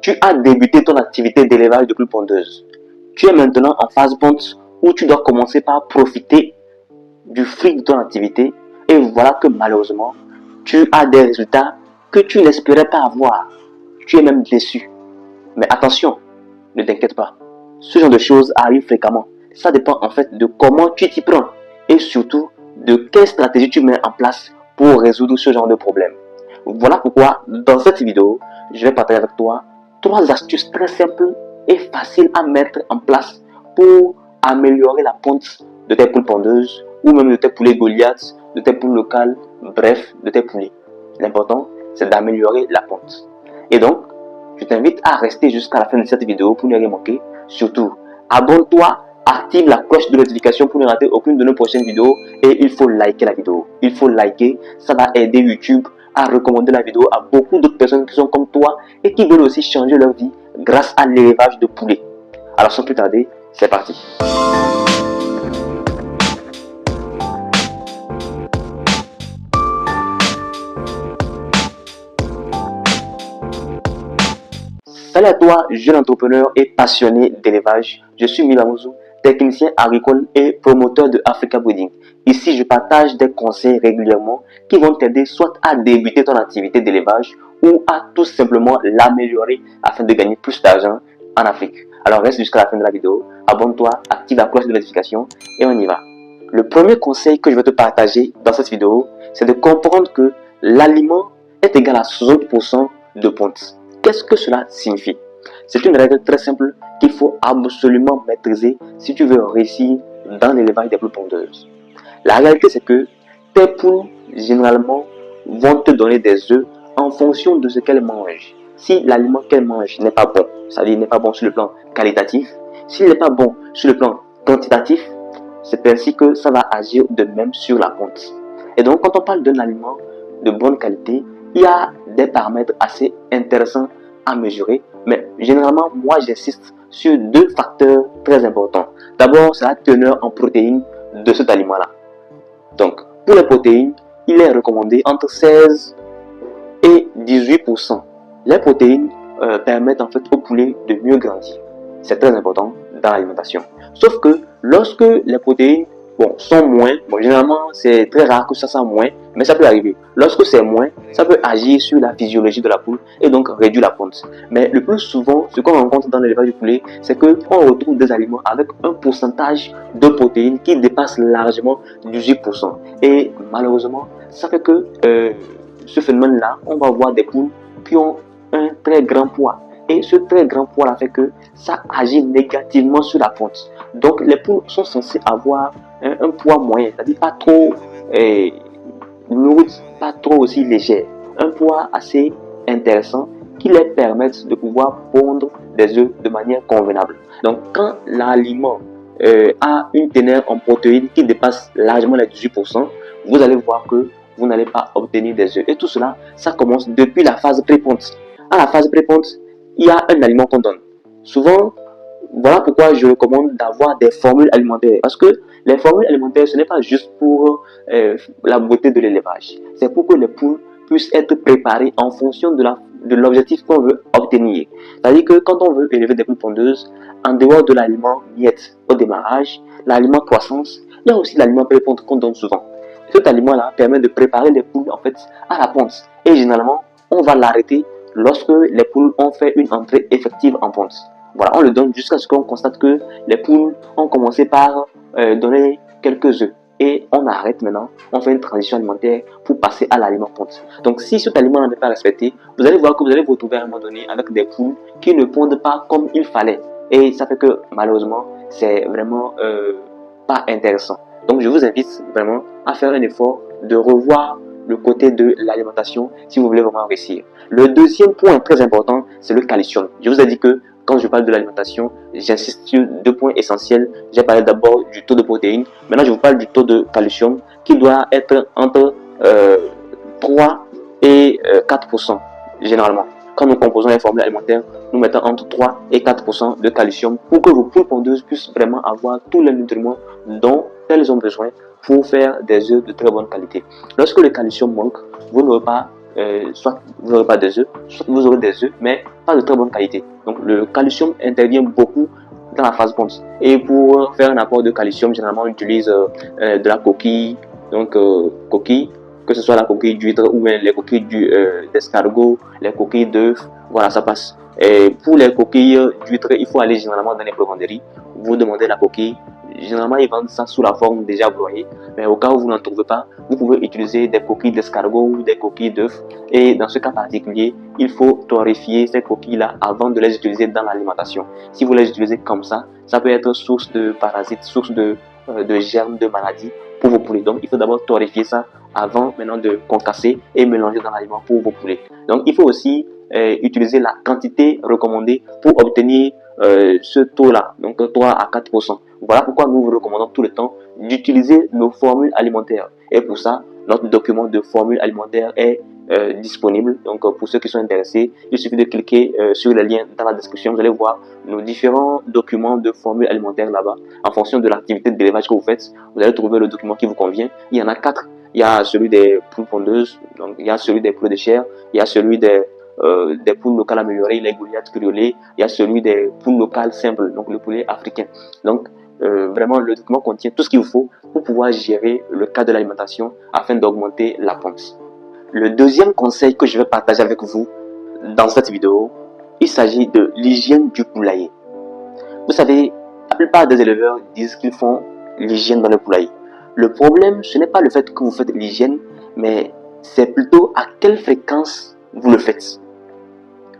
tu as débuté ton activité d'élevage de poules pondeuses. Tu es maintenant en phase ponte où tu dois commencer par profiter du fruit de ton activité et voilà que malheureusement, tu as des résultats que tu n'espérais pas avoir. Tu es même déçu. Mais attention, ne t'inquiète pas. Ce genre de choses arrive fréquemment. Ça dépend en fait de comment tu t'y prends et surtout de quelle stratégie tu mets en place pour résoudre ce genre de problème. Voilà pourquoi dans cette vidéo, je vais partager avec toi 3 astuces très simples et faciles à mettre en place pour améliorer la ponte de tes poules pondeuses ou même de tes poulets Goliath, de tes poules locales, bref, de tes poulets. L'important, c'est d'améliorer la ponte. Et donc, je t'invite à rester jusqu'à la fin de cette vidéo pour ne rien manquer. Surtout, abonne-toi, active la cloche de notification pour ne rater aucune de nos prochaines vidéos et il faut liker la vidéo. Il faut liker, ça va aider YouTube à recommander la vidéo à beaucoup d'autres personnes qui sont comme toi et qui veulent aussi changer leur vie grâce à l'élevage de poulets. Alors sans plus tarder, c'est parti. Salut à toi, jeune entrepreneur et passionné d'élevage. Je suis Milamouzo, technicien agricole et promoteur de Africa Breeding. Ici, je partage des conseils régulièrement qui vont t'aider soit à débuter ton activité d'élevage ou à tout simplement l'améliorer afin de gagner plus d'argent en Afrique. Alors reste jusqu'à la fin de la vidéo, abonne-toi, active la cloche de notification et on y va. Le premier conseil que je vais te partager dans cette vidéo, c'est de comprendre que l'aliment est égal à 60% de ponte. Qu'est-ce que cela signifie? C'est une règle très simple qu'il faut absolument maîtriser si tu veux réussir dans l'élevage des poules pondeuses. La réalité, c'est que tes poules, généralement, vont te donner des œufs en fonction de ce qu'elles mangent. Si l'aliment qu'elles mangent n'est pas bon, c'est-à-dire n'est pas bon sur le plan qualitatif, s'il n'est pas bon sur le plan quantitatif, c'est ainsi que ça va agir de même sur la ponte. Et donc, quand on parle d'un aliment de bonne qualité, il y a des paramètres assez intéressants à mesurer, mais généralement, moi, j'insiste sur 2 facteurs très importants. D'abord, c'est la teneur en protéines de cet aliment-là. Donc, pour les protéines, il est recommandé entre 16 et 18%. Les protéines permettent en fait au poulet de mieux grandir. C'est très important dans l'alimentation. Sauf que lorsque les protéines sont moins, généralement c'est très rare que ça soit moins, mais ça peut arriver. Lorsque c'est moins, ça peut agir sur la physiologie de la poule et donc réduire la ponte. Mais le plus souvent, ce qu'on rencontre dans l'élevage du poulet, c'est qu'on retrouve des aliments avec un pourcentage de protéines qui dépasse largement 18%. Et malheureusement, ça fait que ce phénomène-là, on va voir des poules qui ont un très grand poids. Et ce très grand poids-là fait que ça agit négativement sur la ponte. Donc les poules sont censées avoir un poids moyen, c'est-à-dire pas trop lourd, pas trop aussi léger. Un poids assez intéressant qui les permette de pouvoir pondre des œufs de manière convenable. Donc quand l'aliment a une teneur en protéines qui dépasse largement les 18%, vous allez voir que vous n'allez pas obtenir des œufs. Et tout cela, ça commence depuis la phase pré-ponte. À la phase pré-ponte, il y a un aliment qu'on donne. Souvent, voilà pourquoi je recommande d'avoir des formules alimentaires. Parce que les formules alimentaires, ce n'est pas juste pour la beauté de l'élevage. C'est pour que les poules puissent être préparées en fonction de l'objectif qu'on veut obtenir. C'est-à-dire que quand on veut élever des poules pondeuses, en dehors de l'aliment miette au démarrage, l'aliment croissance, il y a aussi l'aliment pré-ponte qu'on donne souvent. Cet aliment-là permet de préparer les poules en fait à la ponte. Et généralement, on va l'arrêter lorsque les poules ont fait une entrée effective en ponte. Voilà, on le donne jusqu'à ce qu'on constate que les poules ont commencé par donner quelques œufs. Et on arrête maintenant, on fait une transition alimentaire pour passer à l'aliment ponte. Donc si cet aliment n'est pas respecté, vous allez voir que vous allez vous retrouver à un moment donné avec des poules qui ne pondent pas comme il fallait. Et ça fait que malheureusement, c'est vraiment pas intéressant. Donc je vous invite vraiment à faire un effort de revoir le côté de l'alimentation si vous voulez vraiment réussir. Le deuxième point très important, c'est le calcium. Je vous ai dit que quand je parle de l'alimentation, j'insiste sur 2 points essentiels. J'ai parlé d'abord du taux de protéines. Maintenant, je vous parle du taux de calcium qui doit être entre 3 et 4% généralement. Quand nous composons les formules alimentaires, nous mettons entre 3 et 4% de calcium pour que vos poules pondeuses puissent vraiment avoir tous les nutriments dont elles ont besoin pour faire des œufs de très bonne qualité. Lorsque le calcium manque, vous n'aurez pas soit vous n'aurez pas des œufs, soit vous aurez des œufs, mais pas de très bonne qualité. Donc le calcium intervient beaucoup dans la phase ponte. Et pour faire un apport de calcium, généralement on utilise de la coquille, donc coquille, que ce soit la coquille d'huître ou bien les coquilles d'escargot, les coquilles d'œufs, voilà, ça passe. Et pour les coquilles d'huître, il faut aller généralement dans les broderies, vous demandez la coquille. Généralement, ils vendent ça sous la forme déjà broyée, mais au cas où vous n'en trouvez pas, vous pouvez utiliser des coquilles d'escargot ou des coquilles d'œufs. Et dans ce cas particulier, il faut torréfier ces coquilles-là avant de les utiliser dans l'alimentation. Si vous les utilisez comme ça peut être source de parasites, source de germes, de maladies pour vos poulets. Donc, il faut d'abord torréfier ça avant maintenant de concasser et mélanger dans l'aliment pour vos poulets. Donc, il faut aussi utiliser la quantité recommandée pour obtenir ce taux-là, donc 3 à 4%. Voilà pourquoi nous vous recommandons tout le temps d'utiliser nos formules alimentaires. Et pour ça, notre document de formule alimentaire est disponible. Donc pour ceux qui sont intéressés, il suffit de cliquer sur le lien dans la description. Vous allez voir nos différents documents de formule alimentaire là-bas. En fonction de l'activité d'élevage que vous faites, vous allez trouver le document qui vous convient. Il y en a 4. Il y a celui des poules pondeuses, donc il y a celui des poulets de chair, il y a celui des poules locales améliorées, les Goliaths criolés, il y a celui des poules locales simples, donc le poulet africain. Donc vraiment le document contient tout ce qu'il vous faut pour pouvoir gérer le cas de l'alimentation afin d'augmenter la ponte. Le deuxième conseil que je vais partager avec vous dans cette vidéo, il s'agit de l'hygiène du poulailler. Vous savez, la plupart des éleveurs disent qu'ils font l'hygiène dans le poulailler. Le problème, ce n'est pas le fait que vous faites l'hygiène, mais c'est plutôt à quelle fréquence vous le faites.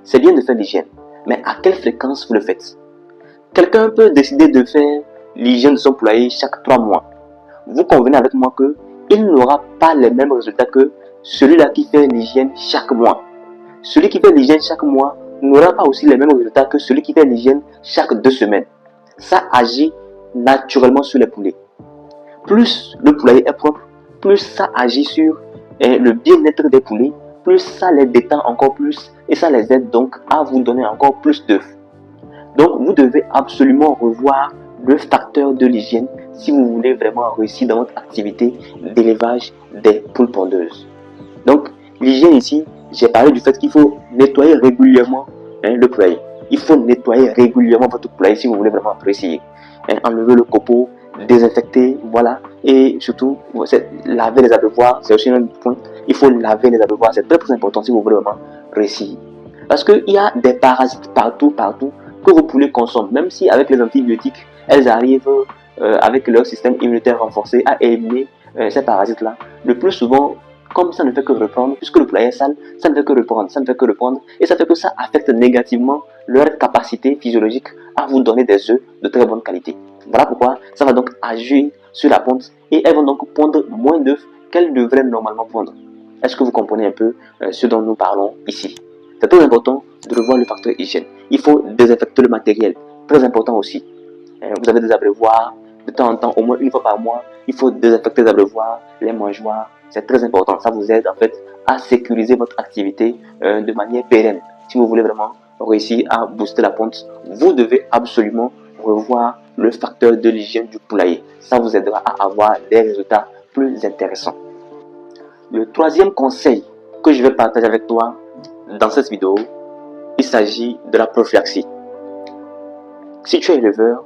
C'est bien de faire l'hygiène, mais à quelle fréquence vous le faites? Quelqu'un peut décider de faire l'hygiène de son poulailler chaque 3 mois. Vous convenez avec moi que il n'aura pas les mêmes résultats que celui-là qui fait l'hygiène chaque mois. Celui qui fait l'hygiène chaque mois n'aura pas aussi les mêmes résultats que celui qui fait l'hygiène chaque 2 semaines. Ça agit naturellement sur les poulets. Plus le poulailler est propre, plus ça agit sur le bien-être des poulets, plus ça les détend encore plus et ça les aide donc à vous donner encore plus d'œufs. Donc vous devez absolument revoir le facteur de l'hygiène si vous voulez vraiment réussir dans votre activité d'élevage des poules pondeuses. Donc l'hygiène ici, j'ai parlé du fait qu'il faut nettoyer régulièrement le poulailler. Il faut nettoyer régulièrement votre poulailler si vous voulez vraiment réussir. Enlever le copeau, désinfecter, voilà. Et surtout, laver les abreuvoirs, c'est aussi un point. Il faut laver les abreuvoirs, c'est très important si vous voulez vraiment réussir. Parce qu'il y a des parasites partout que vos poulets consomment. Même si avec les antibiotiques, elles arrivent avec leur système immunitaire renforcé à éliminer ces parasites-là. Le plus souvent, comme ça ne fait que reprendre, puisque le poulailler est sale, ça ne fait que reprendre, et ça fait que ça affecte négativement leur capacité physiologique à vous donner des œufs de très bonne qualité. Voilà pourquoi ça va donc agir sur la ponte et elles vont donc pondre moins d'œufs qu'elles devraient normalement pondre. Est-ce que vous comprenez un peu ce dont nous parlons ici? C'est très important de revoir le facteur hygiène. Il faut désinfecter le matériel, très important aussi. Vous avez des abreuvoirs, de temps en temps, au moins une fois par mois, il faut désinfecter les abreuvoirs, les mangeoires. C'est très important. Ça vous aide en fait à sécuriser votre activité de manière pérenne. Si vous voulez vraiment réussir à booster la ponte, vous devez absolument revoir le facteur de l'hygiène du poulailler. Ça vous aidera à avoir des résultats plus intéressants. Le troisième conseil que je vais partager avec toi dans cette vidéo, il s'agit de la prophylaxie. Si tu es éleveur,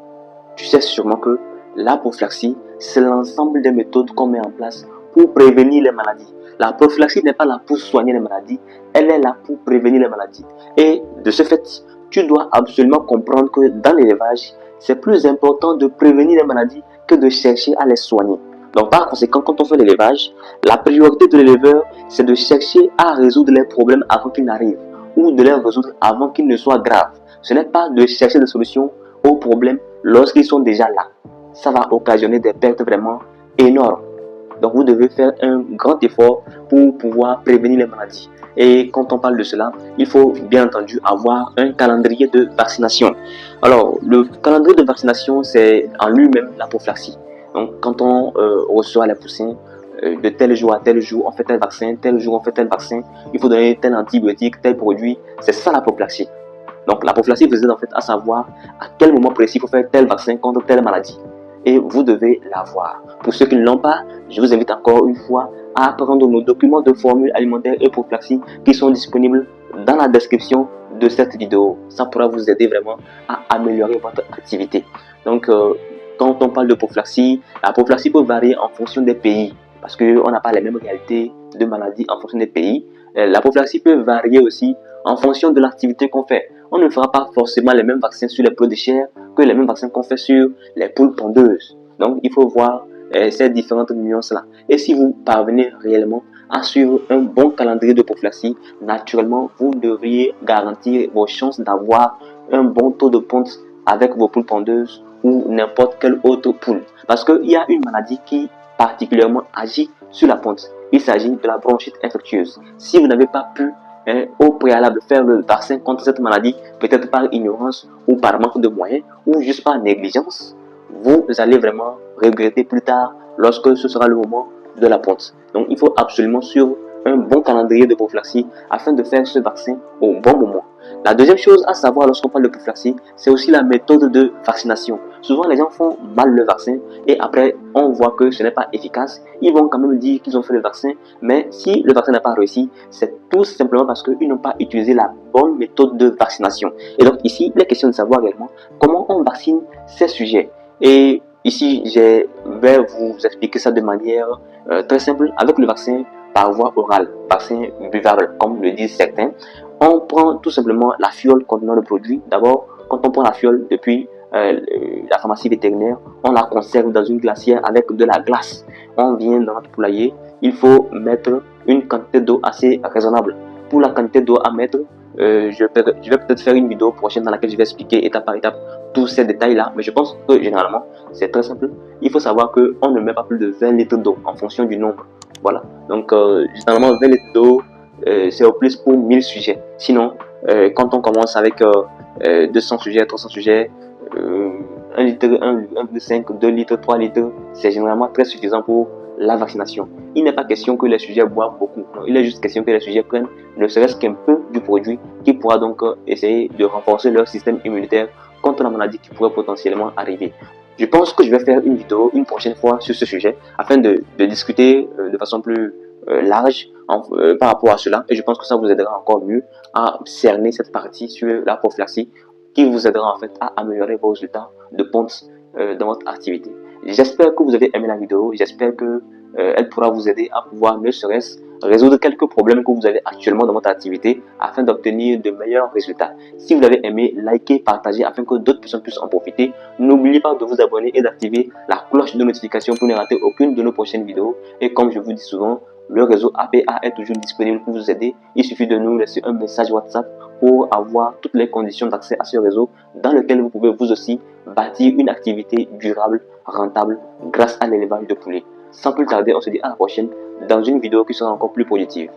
tu sais sûrement que la prophylaxie, c'est l'ensemble des méthodes qu'on met en place pour prévenir les maladies. La prophylaxie n'est pas là pour soigner les maladies, elle est là pour prévenir les maladies. Et de ce fait, tu dois absolument comprendre que dans l'élevage, c'est plus important de prévenir les maladies que de chercher à les soigner. Donc par conséquent, quand on fait l'élevage, la priorité de l'éleveur, c'est de chercher à résoudre les problèmes avant qu'ils n'arrivent, ou de les résoudre avant qu'ils ne soient graves. Ce n'est pas de chercher des solutions aux problèmes lorsqu'ils sont déjà là. Ça va occasionner des pertes vraiment énormes. Donc vous devez faire un grand effort pour pouvoir prévenir les maladies. Et quand on parle de cela, il faut bien entendu avoir un calendrier de vaccination. Alors le calendrier de vaccination, c'est en lui-même la prophylaxie. Donc quand on reçoit les poussins, de tel jour à tel jour, on fait tel vaccin, tel jour on fait tel vaccin, il faut donner tel antibiotique, tel produit, c'est ça la prophylaxie. Donc la prophylaxie vous aide en fait à savoir à quel moment précis il faut faire tel vaccin contre telle maladie. Et vous devez l'avoir. Pour ceux qui ne l'ont pas, je vous invite encore une fois à prendre nos documents de formule alimentaire et prophylaxie qui sont disponibles dans la description de cette vidéo. Ça pourra vous aider vraiment à améliorer votre activité. Donc, quand on parle de prophylaxie, la prophylaxie peut varier en fonction des pays parce qu'on n'a pas les mêmes réalités de maladies en fonction des pays. La prophylaxie peut varier aussi en fonction de l'activité qu'on fait. On ne fera pas forcément les mêmes vaccins sur les poules de chair que les mêmes vaccins qu'on fait sur les poules pondeuses. Donc, il faut voir ces différentes nuances-là. Et si vous parvenez réellement à suivre un bon calendrier de prophylaxie, naturellement, vous devriez garantir vos chances d'avoir un bon taux de ponte avec vos poules pondeuses ou n'importe quelle autre poule. Parce qu'il y a une maladie qui particulièrement agit sur la ponte. Il s'agit de la bronchite infectieuse. Si vous n'avez pas pu au préalable faire le vaccin contre cette maladie, peut-être par ignorance ou par manque de moyens ou juste par négligence, vous allez vraiment regretter plus tard lorsque ce sera le moment de la ponte. Donc il faut absolument suivre un bon calendrier de prophylaxie afin de faire ce vaccin au bon moment. La deuxième chose à savoir lorsqu'on parle de prophylaxie, c'est aussi la méthode de vaccination. Souvent les gens font mal le vaccin et après on voit que ce n'est pas efficace. Ils vont quand même dire qu'ils ont fait le vaccin, mais si le vaccin n'a pas réussi, c'est tout simplement parce qu'ils n'ont pas utilisé la bonne méthode de vaccination. Et donc ici, il est question de savoir également comment on vaccine ces sujets. Et ici, je vais vous expliquer ça de manière très simple avec le vaccin par voie orale, vaccin buvable, comme le disent certains. On prend tout simplement la fiole contenant le produit. D'abord, quand on prend la fiole depuis la pharmacie vétérinaire, on la conserve dans une glacière avec de la glace. On vient dans notre poulailler, il faut mettre une quantité d'eau assez raisonnable. Pour la quantité d'eau à mettre, je vais peut-être faire une vidéo prochaine dans laquelle je vais expliquer étape par étape tous ces détails là, mais je pense que généralement c'est très simple. Il faut savoir qu'on ne met pas plus de 20 litres d'eau en fonction du nombre. Voilà, donc généralement 20 litres d'eau c'est au plus pour 1000 sujets. Sinon, quand on commence avec 200 sujets, 300 sujets, 1 litre, 1,5, 2 litres, 3 litres, c'est généralement très suffisant pour la vaccination. Il n'est pas question que les sujets boivent beaucoup. Non, il est juste question que les sujets prennent ne serait-ce qu'un peu du produit qui pourra donc essayer de renforcer leur système immunitaire contre la maladie qui pourrait potentiellement arriver. Je pense que je vais faire une vidéo une prochaine fois sur ce sujet afin de discuter de façon plus large par rapport à cela, et je pense que ça vous aidera encore mieux à cerner cette partie sur la prophylaxie qui vous aidera en fait à améliorer vos résultats de ponte dans votre activité. J'espère que vous avez aimé la vidéo, j'espère que elle pourra vous aider à pouvoir ne serait-ce résoudre quelques problèmes que vous avez actuellement dans votre activité afin d'obtenir de meilleurs résultats. Si vous l'avez aimé, likez, partagez afin que d'autres personnes puissent en profiter. N'oubliez pas de vous abonner et d'activer la cloche de notification pour ne rater aucune de nos prochaines vidéos. Et comme je vous dis souvent, le réseau APA est toujours disponible pour vous aider. Il suffit de nous laisser un message WhatsApp pour avoir toutes les conditions d'accès à ce réseau dans lequel vous pouvez vous aussi bâtir une activité durable, rentable grâce à l'élevage de poulets. Sans plus tarder, on se dit à la prochaine dans une vidéo qui sera encore plus positive.